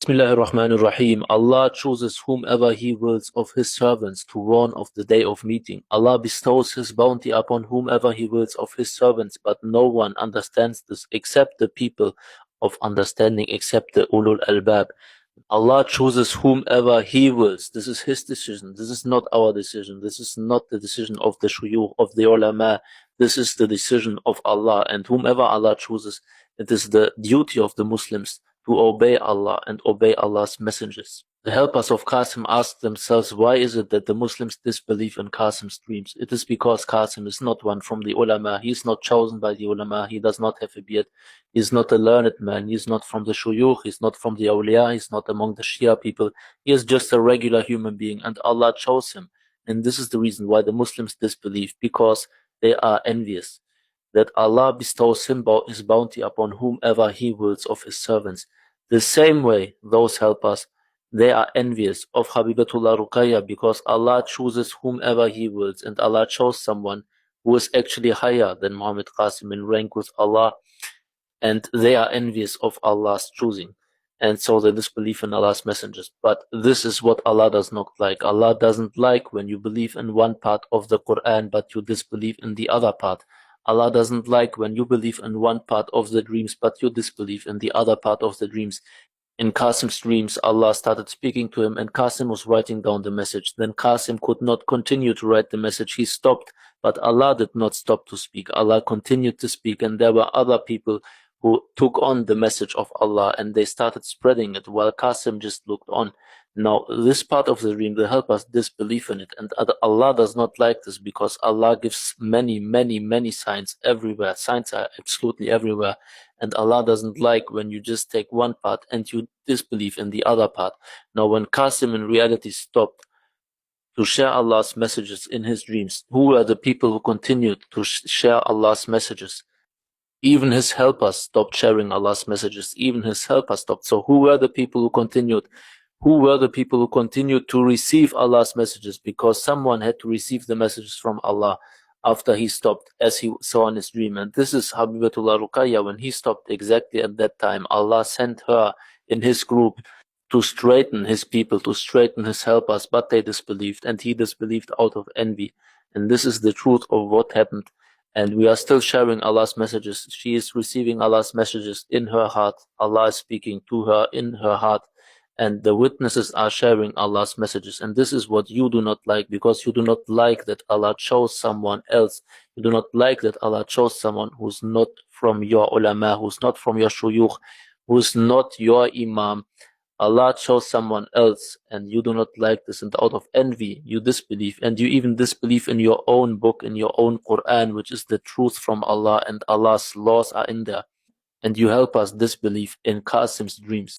Bismillahir Rahmanir Rahim. Allah chooses whomever He wills of His servants to warn of the day of meeting. Allah bestows His bounty upon whomever He wills of His servants, but no one understands this except the people of understanding, except the ulul albab. Allah chooses whomever He wills. This is His decision. This is not our decision. This is not the decision of the shuyukh, of the ulama. This is the decision of Allah. And whomever Allah chooses, it is the duty of the Muslims to obey Allah and obey Allah's messengers. The helpers of QASIM ask themselves, why is it that the Muslims disbelieve in QASIM's dreams? It is because QASIM is not one from the ulama. He is not chosen by the ulama. He does not have a beard. He is not a learned man. He is not from the shuyukh. He is not from the awliya. He is not among the Shia people. He is just a regular human being, and Allah chose him. And this is the reason why the Muslims disbelieve, because they are envious that Allah bestows His bounty upon whomever He wills of His servants. The same way, those helpers, they are envious of Habibatullah Ruqayya, because Allah chooses whomever He wills, and Allah chose someone who is actually higher than Muhammad Qasim in rank with Allah, and they are envious of Allah's choosing. And so they disbelieve in Allah's messengers. But this is what Allah does not like. Allah doesn't like when you believe in one part of the Quran, but you disbelieve in the other part. Allah doesn't like when you believe in one part of the dreams, but you disbelieve in the other part of the dreams. In Qasim's dreams, Allah started speaking to him, and Qasim was writing down the message. Then Qasim could not continue to write the message. He stopped, but Allah did not stop to speak. Allah continued to speak, and there were other people who took on the message of Allah, and they started spreading it while Qasim just looked on. Now, this part of the dream, the helpers disbelieve in it, and Allah does not like this, because Allah gives many signs everywhere. Signs are absolutely everywhere, and Allah doesn't like when you just take one part and you disbelieve in the other part. Now, when Qasim in reality stopped to share Allah's messages in his dreams, who were the people who continued to share Allah's messages? Even his helpers stopped sharing Allah's messages. Even his helpers stopped. So who were the people who continued? Who were the people who continued to receive Allah's messages? Because someone had to receive the messages from Allah after he stopped, as he saw in his dream. And this is Habibatullah Ruqayya. When he stopped exactly at that time, Allah sent her in his group to straighten his people, to straighten his helpers, but they disbelieved, and he disbelieved out of envy. And this is the truth of what happened. And we are still sharing Allah's messages. She is receiving Allah's messages in her heart. Allah is speaking to her in her heart. And the witnesses are sharing Allah's messages. And this is what you do not like, because you do not like that Allah chose someone else. You do not like that Allah chose someone who's not from your ulama, who's not from your shuyukh, who's not your imam. Allah chose someone else, and you do not like this, and out of envy you disbelieve, and you even disbelieve in your own book, in your own Quran, which is the truth from Allah, and Allah's laws are in there, and you help us disbelieve in Qasim's dreams.